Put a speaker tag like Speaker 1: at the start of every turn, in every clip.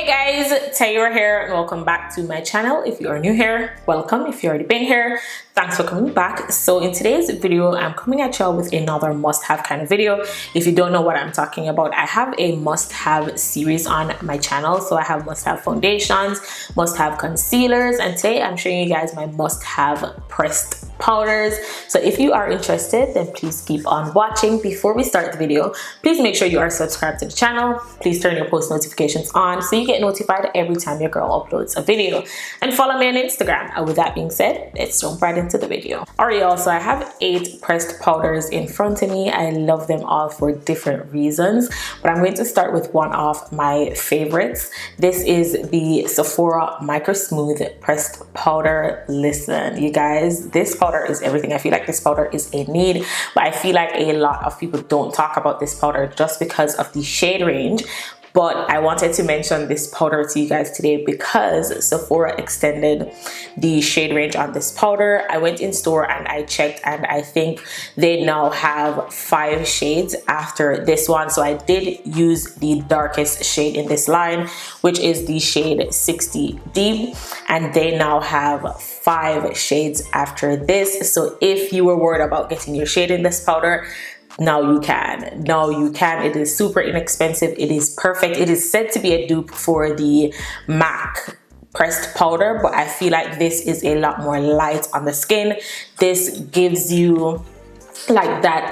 Speaker 1: Hey guys, Taylor here and welcome back to my channel. If you are new here, welcome. If you've already been here, thanks for coming back. So in today's video, I'm coming at y'all with another must-have kind of video. If you don't know what I'm talking about, I have a must-have series on my channel. So I have must-have foundations, must-have concealers, and today I'm showing you guys my must-have pressed powders. So if you are interested, then please keep on watching. Before we start the video, please make sure you are subscribed to the channel. Please turn your post notifications on so you get notified every time your girl uploads a video, and follow me on Instagram. And with that being said, let's jump right into the video. Alright y'all, so I have 8 pressed powders in front of me. I love them all for different reasons, but I'm going to start with one of my favorites. This is the Sephora Micro Smooth Pressed Powder. Listen, you guys, this powder is everything. I feel like this powder is a need, but I feel like a lot of people don't talk about this powder just because of the shade range. But I wanted to mention this powder to you guys today because Sephora extended the shade range on this powder. I went in store and I checked, and I think they now have 5 shades after this one. So I did use the darkest shade in this line, which is the shade 60 Deep, and they now have 5 shades after this. So if you were worried about getting your shade in this powder, now you can. It is super inexpensive. It is perfect. It is said to be a dupe for the MAC pressed powder, but I feel like this is a lot more light on the skin. This gives you like that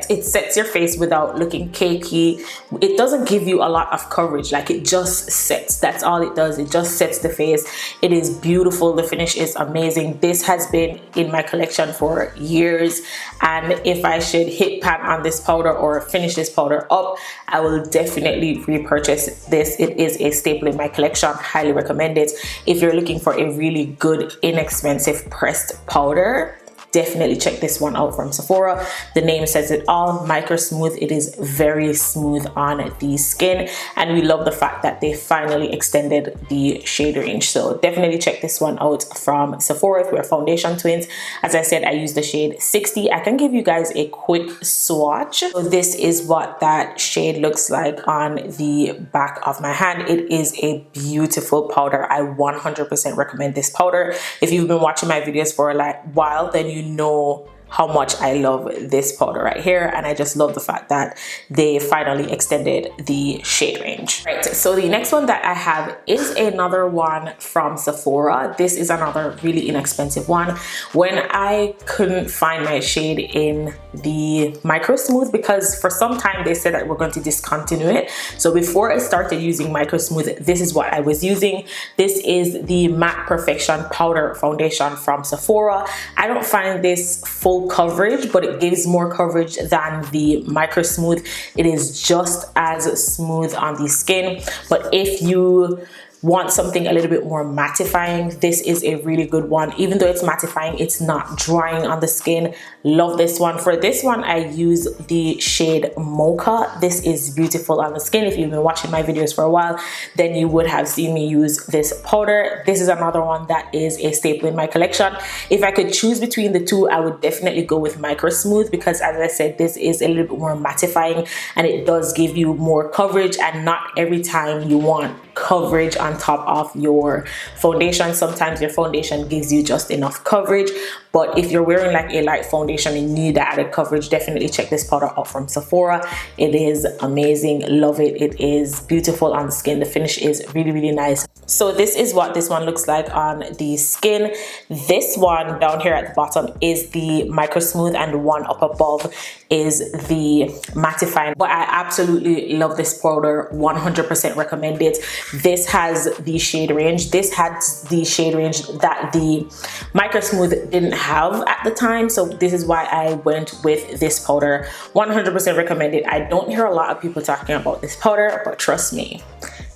Speaker 1: it sets your face without looking cakey. It doesn't give you a lot of coverage, like it just sets. That's all it does. It just sets the face. It is beautiful. The finish is amazing. This has been in my collection for years, and if I should hit pan on this powder or finish this powder up, I will definitely repurchase this. It is a staple in my collection. Highly recommend it. If you're looking for a really good inexpensive pressed powder, definitely check this one out from Sephora. The name says it all, Micro Smooth. It is very smooth on the skin, and we love the fact that they finally extended the shade range. So definitely check this one out from Sephora if we're foundation twins. As I said, I use the shade 60. I can give you guys a quick swatch. So this is what that shade looks like on the back of my hand. It is a beautiful powder. I 100% recommend this powder. If you've been watching my videos for a while, then you know how much I love this powder right here, and I just love the fact that they finally extended the shade range. Right, so the next one that I have is another one from Sephora. This is another really inexpensive one. When I couldn't find my shade in the Micro Smooth, because for some time they said that we're going to discontinue it, so before I started using Micro Smooth, this is what I was using. This is the Matte Perfection Powder Foundation from Sephora. I don't find this full coverage, but it gives more coverage than the Micro Smooth. It is just as smooth on the skin, but if you want something a little bit more mattifying, this is a really good one. Even though it's mattifying, it's not drying on the skin. Love this one. For this one, I use the shade Mocha. This is beautiful on the skin. If you've been watching my videos for a while, then you would have seen me use this powder. This is another one that is a staple in my collection. If I could choose between the two, I would definitely go with Micro Smooth, because as I said, this is a little bit more mattifying and it does give you more coverage, and not every time you want coverage on top of your foundation. Sometimes your foundation gives you just enough coverage, but if you're wearing like a light foundation and you need that added coverage, definitely check this powder out from Sephora. It is amazing. Love it. It is beautiful on the skin. The finish is really, really nice. So this is what this one looks like on the skin. This one down here at the bottom is the Micro Smooth, and the one up above is the mattifying. But I absolutely love this powder. 100% recommend it. This has the shade range. This had the shade range that the Micro Smooth didn't have at the time, so this is why I went with this powder. 100% recommend it. I don't hear a lot of people talking about this powder, but trust me,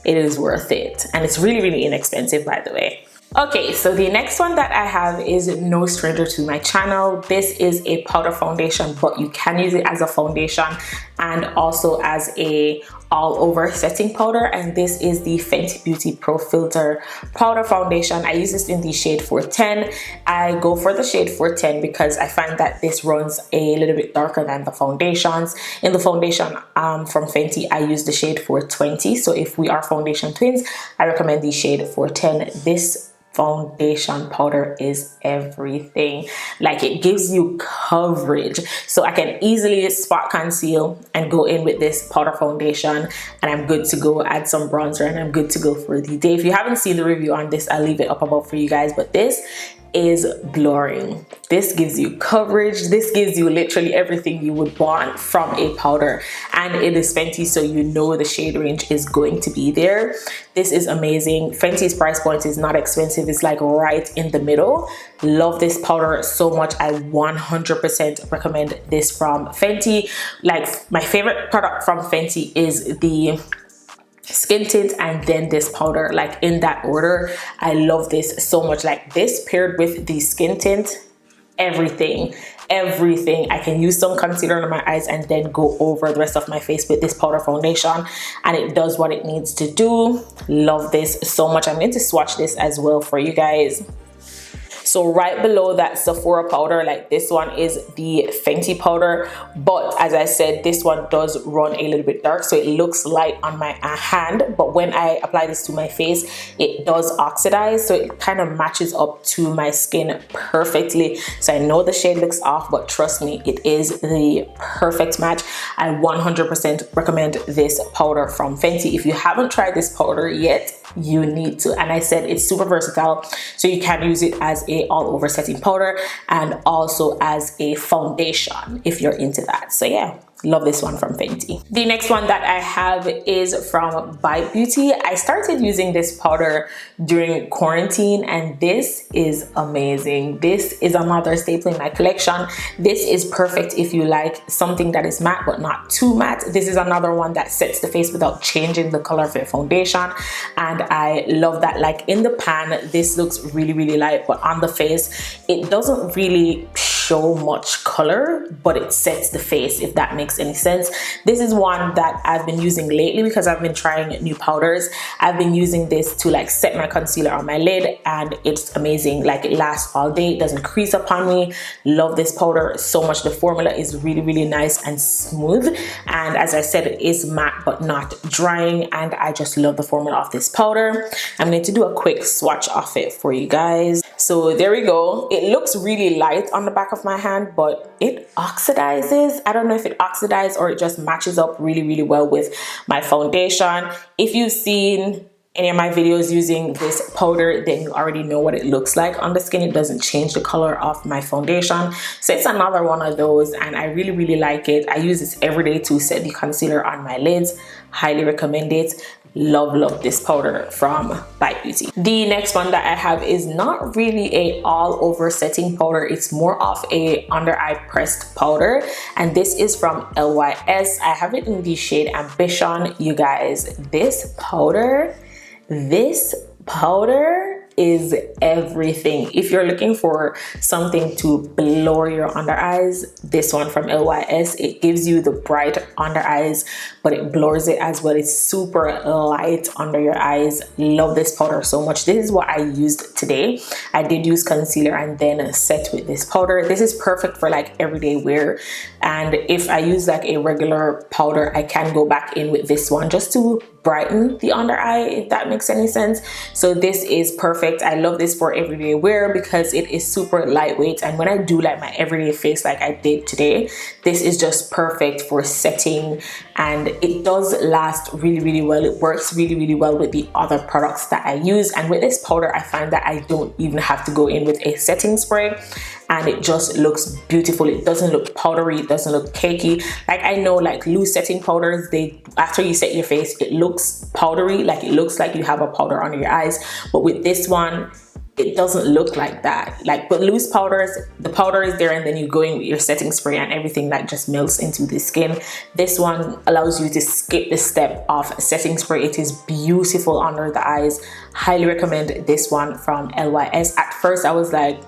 Speaker 1: it is worth it, and it's really, really inexpensive, by the way. Okay, so the next one that I have is no stranger to my channel. This is a powder foundation, but you can use it as a foundation and also as a all over setting powder. And this is the Fenty Beauty Pro Filter Powder Foundation. I use this in the shade 410. I go for the shade 410 because I find that this runs a little bit darker than the foundations. In the foundation from Fenty, I use the shade 420. So if we are foundation twins, I recommend the shade 410. This foundation powder is everything. Like, it gives you coverage, so I can easily spot conceal and go in with this powder foundation, and I'm good to go. Add some bronzer and I'm good to go for the day. If you haven't seen the review on this, I'll leave it up above for you guys, but this is blurring. This gives you coverage. This gives you literally everything you would want from a powder, and it is Fenty, so you know the shade range is going to be there. This is amazing. Fenty's price point is not expensive. It's like right in the middle. Love this powder so much. I 100% recommend this from Fenty. Like, my favorite product from Fenty is the skin tint and then this powder, like in that order. I love this so much. Like, this paired with the skin tint, everything. I can use some concealer on my eyes and then go over the rest of my face with this powder foundation, and it does what it needs to do. Love this so much. I'm going to swatch this as well for you guys. So right below that Sephora powder, like, this one is the Fenty powder, but as I said, this one does run a little bit dark, so it looks light on my hand, but when I apply this to my face, it does oxidize, so it kind of matches up to my skin perfectly. So I know the shade looks off, but trust me, it is the perfect match. I 100% recommend this powder from Fenty. If you haven't tried this powder yet, you need to. And I said it's super versatile, so you can use it as a all over setting powder and also as a foundation if you're into that. So yeah, love this one from Fenty. The next one that I have is from LYS Beauty. I started using this powder during quarantine, and this is amazing. This is another staple in my collection. This is perfect if you like something that is matte but not too matte. This is another one that sets the face without changing the color of your foundation, and I love that. Like, in the pan, this looks really light, but on the face, it doesn't really show much color, but it sets the face, if that makes any sense. This is one that I've been using lately because I've been trying new powders. I've been using this to like set my concealer on my lid, and it's amazing. Like, it lasts all day, it doesn't crease upon me. Love this powder so much. The formula is really nice and smooth, and as I said, it is matte but not drying, and I just love the formula of this powder. I'm going to do a quick swatch of it for you guys. So there we go. It looks really light on the back of my hand, but it oxidizes. I don't know if it oxidizes or it just matches up really well with my foundation. If you've seen any of my videos using this powder, then you already know what it looks like on the skin. It doesn't change the color of my foundation, so it's another one of those, and I really like it. I use this every day to set the concealer on my lids. Highly recommend it. Love this powder from LYS Beauty. The next one that I have is not really a all over setting powder. It's more of a under eye pressed powder, and this is from LYS. I have it in the shade Ambition. You guys, this powder is everything. If you're looking for something to blur your under eyes, this one from LYS, it gives you the bright under eyes, but it blurs it as well. It's super light under your eyes. Love this powder so much. This is what I used today. I did use concealer and then set with this powder. This is perfect for like everyday wear, and if I use like a regular powder, I can go back in with this one just to brighten the under eye, if that makes any sense. So this is perfect. I love this for everyday wear because it is super lightweight, and when I do like my everyday face like I did today, this is just perfect for setting, and it does last really well. It works really well with the other products that I use, and with this powder I find that I don't even have to go in with a setting spray, and it just looks beautiful. It doesn't look powdery, it doesn't look cakey. Like, I know like loose setting powders, they, after you set your face, it looks powdery, like it looks like you have a powder under your eyes, but with this one, it doesn't look like that. Like, but loose powders, the powder is there and then you go in with your setting spray and everything like just melts into the skin. This one allows you to skip the step of setting spray. It is beautiful under the eyes. Highly recommend this one from LYS. At first I was like,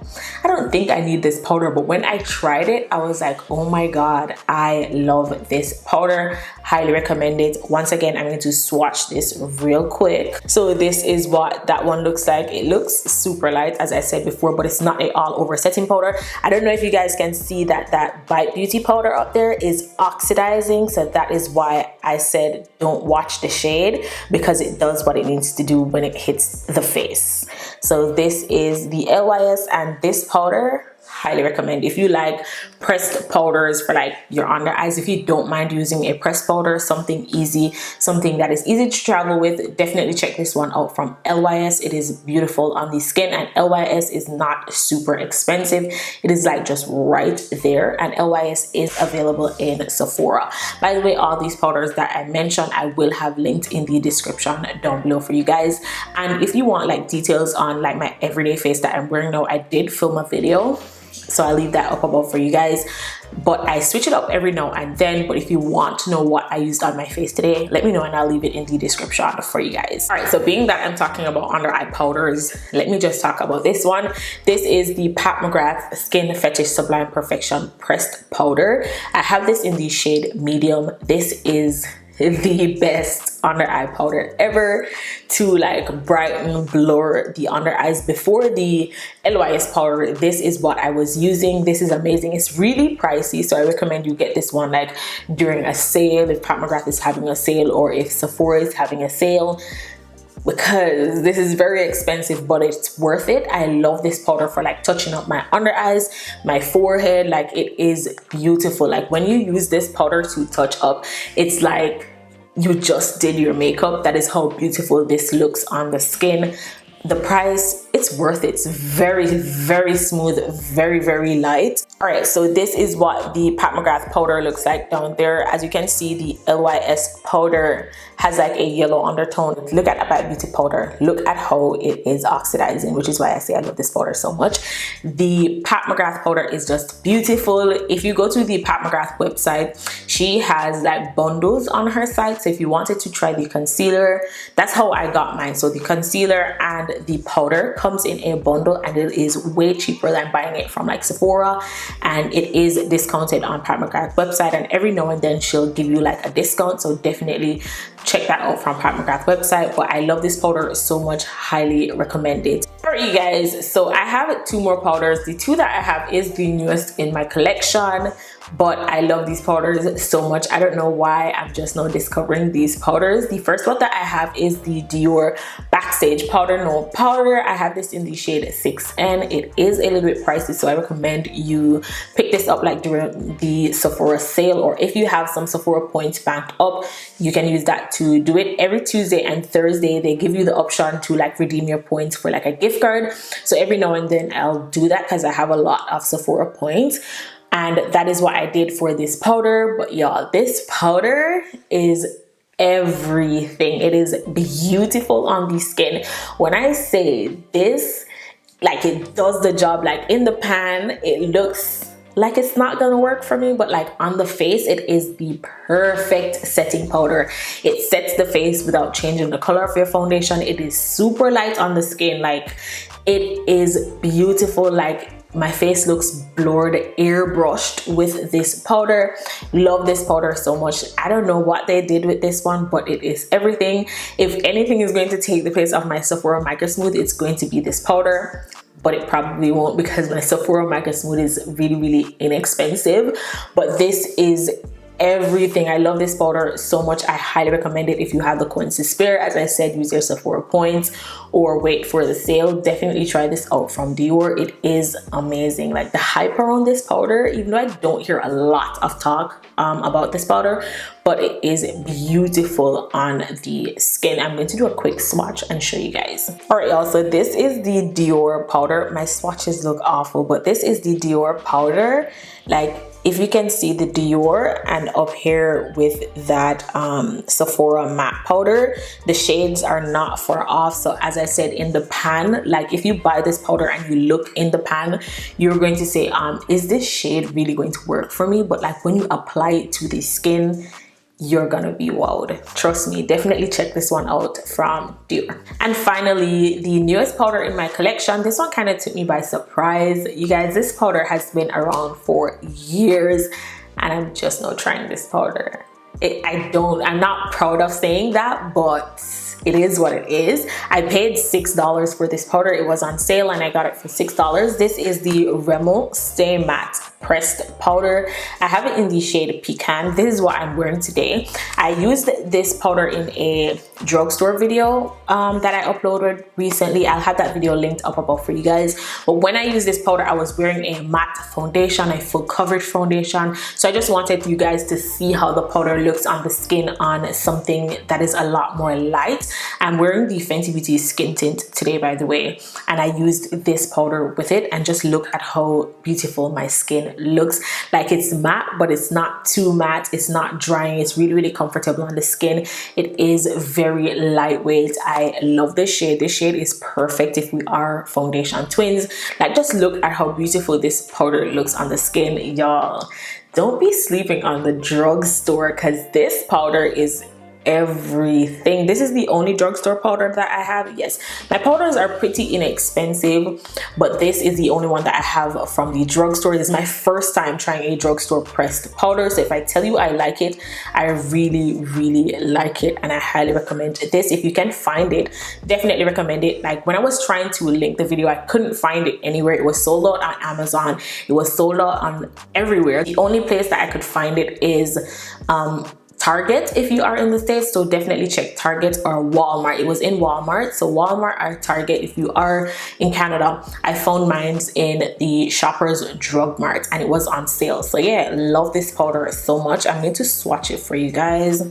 Speaker 1: I don't think I need this powder, but when I tried it, I was like, oh my god, I love this powder. Highly recommend it. Once again, I'm going to swatch this real quick. So this is what that one looks like. It looks super light, as I said before, but it's not a all over setting powder. I don't know if you guys can see that that Bite Beauty powder up there is oxidizing, so that is why I said don't watch the shade, because it does what it needs to do when it hits the face. So this is the LYS, and this powder, highly recommend. If you like pressed powders for like your under eyes, if you don't mind using a pressed powder, something easy, something that is easy to travel with, definitely check this one out from LYS. It is beautiful on the skin, and LYS is not super expensive. It is like just right there, and LYS is available in Sephora. By the way, all these powders that I mentioned, I will have linked in the description down below for you guys. And if you want like details on like my everyday face that I'm wearing now, I did film a video, so I'll leave that up above for you guys. But I switch it up every now and then. But if you want to know what I used on my face today, let me know and I'll leave it in the description for you guys. All right, so being that I'm talking about under eye powders, let me just talk about this one. This is the Mcgrath Skin Fetish Sublime Perfection Pressed Powder. I have this in the shade medium. This is the best under eye powder ever to like brighten, blur the under eyes. Before the LYS powder, this is what I was using. This is amazing. It's really pricey, so I recommend you get this one like during a sale, if Mcgrath is having a sale or if Sephora is having a sale, because this is very expensive, but it's worth it. I love this powder for like touching up my under eyes, my forehead. Like, it is beautiful. Like, when you use this powder to touch up, it's like you just did your makeup. That is how beautiful this looks on the skin. The price, it's worth it. It's very, very smooth, very, very light. All right, so this is what the Mcgrath powder looks like down there. As you can see, the LYS powder has like a yellow undertone. Look at that Beauty powder. Look at how it is oxidizing, which is why I say I love this powder so much. The Mcgrath powder is just beautiful. If you go to the Mcgrath website, she has like bundles on her site. So if you wanted to try the concealer, that's how I got mine. So the concealer and the powder comes in a bundle, and it is way cheaper than buying it from like Sephora, and it is discounted on Mcgrath website, and every now and then she'll give you like a discount, so definitely check that out from Mcgrath website. But I love this powder so much, highly recommend it. All right, you guys, so I have two more powders. The two that I have is the newest in my collection, but I love these powders so much. I don't know why I'm just now discovering these powders. The first one that I have is the Dior Backstage Powder No Powder. I have this in the shade 6N. It is a little bit pricey, so I recommend you pick this up like during the Sephora sale, or if you have some Sephora points banked up, you can use that to do it. Every Tuesday and Thursday, they give you the option to like redeem your points for like a gift card. So every now and then I'll do that because I have a lot of Sephora points. And that is what I did for this powder. But y'all, this powder is everything. It is beautiful on the skin. When I say this, like, it does the job. Like, in the pan, it looks like it's not gonna work for me, but like on the face, it is the perfect setting powder. It sets the face without changing the color of your foundation. It is super light on the skin. Like, it is beautiful. Like, my face looks blurred, airbrushed with this powder. Love this powder so much. I don't know what they did with this one, but it is everything. If anything is going to take the place of my Sephora Micro Smooth, it's going to be this powder. But it probably won't, because my Sephora Micro Smooth is really, really inexpensive. But this is everything. I love this powder so much. I highly recommend it if you have the coins to spare. As I said, use your Sephora points or wait for the sale. Definitely try this out from Dior. It is amazing. Like, the hype around this powder, even though I don't hear a lot of talk about this powder, but it is beautiful on the skin. I'm going to do a quick swatch and show you guys. All right, y'all, so this is the Dior powder. My swatches look awful, but this is the Dior powder. Like, if you can see the Dior, and up here with that Sephora matte powder, the shades are not far off. So as I said, in the pan, like if you buy this powder and you look in the pan, you're going to say, is this shade really going to work for me? But like when you apply it to the skin, you're gonna be wowed. Trust me, definitely check this one out from Dior. And finally, the newest powder in my collection. This one kind of took me by surprise. You guys, this powder has been around for years and I'm just now trying this powder. I'm not proud of saying that, but it is what it is. I paid $6 for this powder. It was on sale and I got it for $6. This is the Remmil Stay Matte Pressed Powder. I have it in the shade Pecan. This is what I'm wearing today. I used this powder in a drugstore video that I uploaded recently. I'll have that video linked up above for you guys. But when I used this powder, I was wearing a matte foundation, a full coverage foundation. So I just wanted you guys to see how the powder looks on the skin on something that is a lot more light. I'm wearing the Fenty Beauty skin tint today, by the way, and I used this powder with it, and just look at how beautiful my skin looks. Like it's matte, but it's not too matte, it's not drying, it's really comfortable on the skin. It is very lightweight. I love this shade. This shade is perfect if we are foundation twins. Like just look at how beautiful this powder looks on the skin, y'all. Don't be sleeping on the drugstore, because this powder is everything. This is the only drugstore powder that I have. Yes, my powders are pretty inexpensive, but this is the only one that I have from the drugstore. This is my first time trying a drugstore pressed powder, so if I tell you I like it, I really like it, and I highly recommend this. If you can find it, definitely recommend it. Like when I was trying to link the video, I couldn't find it anywhere. It was sold out on Amazon, it was sold out on everywhere. The only place that I could find it is Target if you are in the States, so definitely check Target or Walmart. It was in Walmart, so Walmart or Target if you are in Canada. I found mine in the Shoppers Drug Mart and it was on sale. So yeah, love this powder so much. I'm going to swatch it for you guys.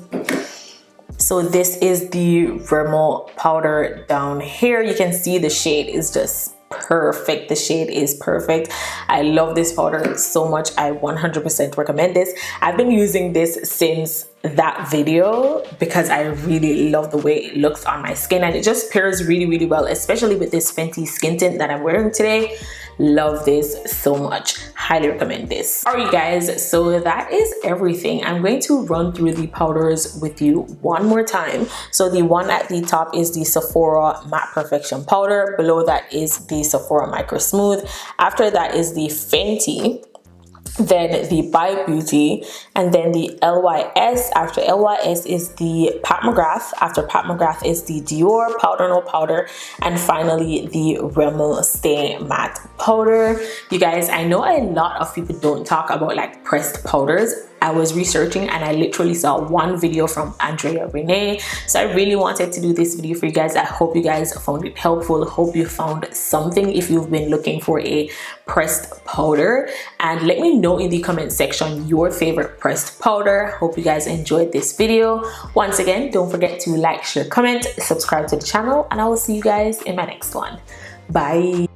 Speaker 1: So this is the Rimmel powder down here. You can see the shade is just perfect. The shade is perfect. I love this powder so much. I 100% recommend this. I've been using this since that video because I really love the way it looks on my skin, and it just pairs really well, especially with this Fenty skin tint that I'm wearing today. Love this so much. Highly recommend this. All right, guys, so that is everything. I'm going to run through the powders with you one more time. So the one at the top is the Sephora Matte Perfection Powder. Below that is the Sephora Micro Smooth. After that is the Fenty, then the Beauty, and then the LYS. After LYS is the Mcgrath. After Mcgrath is the Dior Powder No Powder, and finally the Remmil Stay Matte Powder. You guys, I know a lot of people don't talk about like pressed powders. I was researching and I literally saw one video from Andrea Renee, so I really wanted to do this video for you guys. I hope you guys found it helpful. Hope you found something if you've been looking for a pressed powder, and let me know in the comment section your favorite pressed powder. Hope you guys enjoyed this video. Once again, don't forget to like, share, comment, subscribe to the channel, and I will see you guys in my next one. Bye.